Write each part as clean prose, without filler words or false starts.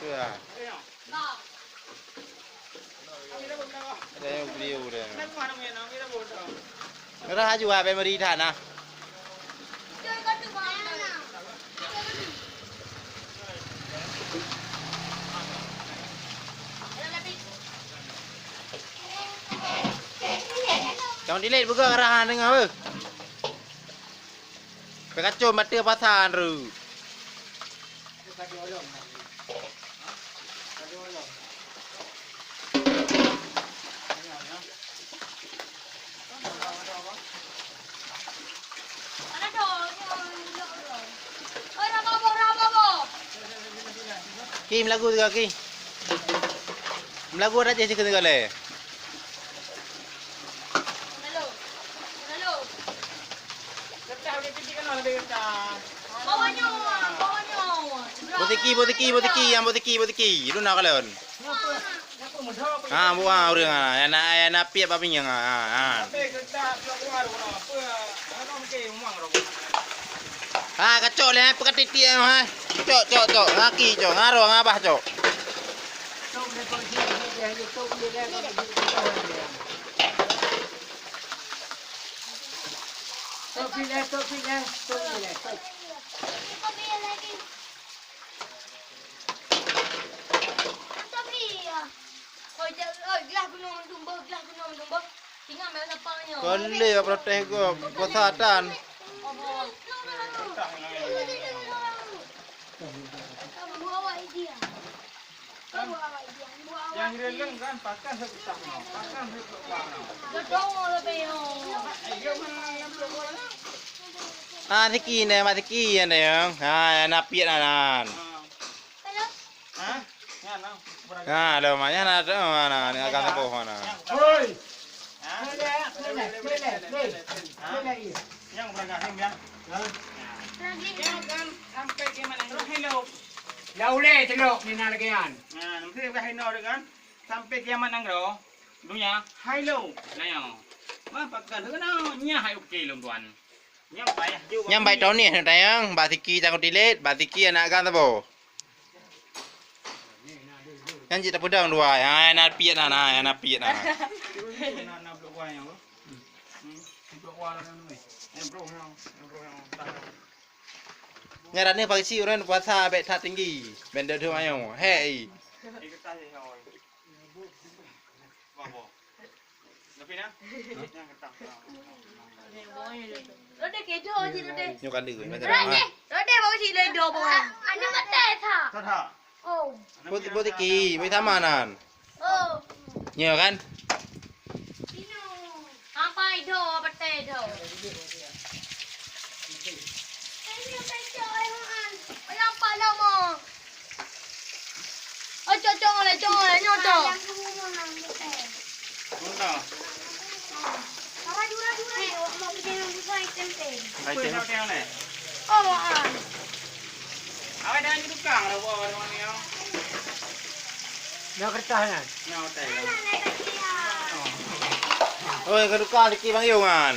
chưa đây một điều đây nó ra juga memory thản à jangan delete buka arahan dengan apa kacau mati pasan ru Ki melagu juga Ki. Melagu ada je sekali kali. Botiki. Lu nak kalian? Buah orang anak piap apa yang kacau le pekatiti cok ngaki cok ngaro ngabah cok Kali protes gua kesehatan. Yang hilang kan pakai seputar no, pakai seputar no. Tiki ni yang. Napi nanan. Ada mana ada mana ni akan tahu mana. Oi. Yang berangkat ni yang. Yang kan sampai ke mana? Hello. Laule celok ni nak lagi kan. Nanti ke hello kan. Sampai ke mana ngro? Dunia hello. Nayo. Mah pakai tu kan nya hai okey long tuan. Yang baik tahun ni tayang batiki jangan delete, batiki anak kan tahu. Yang kita pedang dua, anak piat na. Nak blok wang yang tu. Blok wang kan ni. Blok yang. Nyaran ni pakai orang puasa bet tak tinggi, benda tu ayam. Hey. Rode kedo je rode. Nyokan dia macam mana? Rode bawa si ledo bawa. Anda kata tha. Tha. Oh. Botiki, mai tamanan. Oh. Nyo kan? Sino. Apa itu pete itu? Ini pete ayam. Ayam pala mo. Oh, cocok le nyoto. Mana? Dura. Mau bikin item. Item ni. Oh, Awak dah ni tukang dah buat orang ni. Nak kertas kan? Nak hotel. Oi, ke tukang diki bang Yongan.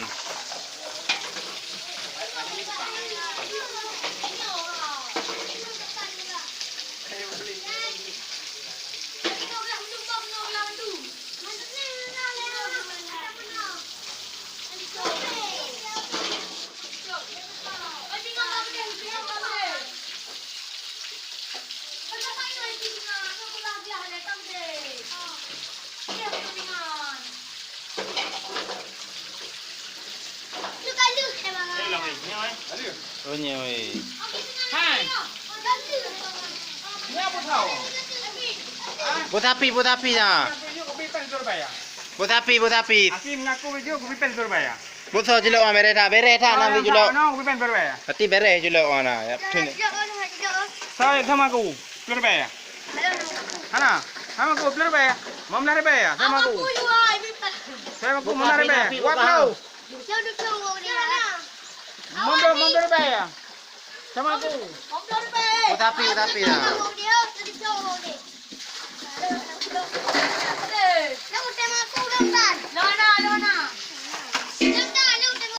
Oh nyewe. Hai. Ni apa tahu? Buat api dah. Buat api. Aki mengaku video kopi pen Surabaya. Buat so jelok bereta nanti jelok. No, kopi pen Surabaya. Tapi bere jelok mana? Ya. Saya sama aku Surabaya. Hana, sama aku Surabaya. Mau Surabaya, sama aku. Saya aku mau Surabaya. What now? Mau Surabaya. Sama aku. Buat api dah. Lona.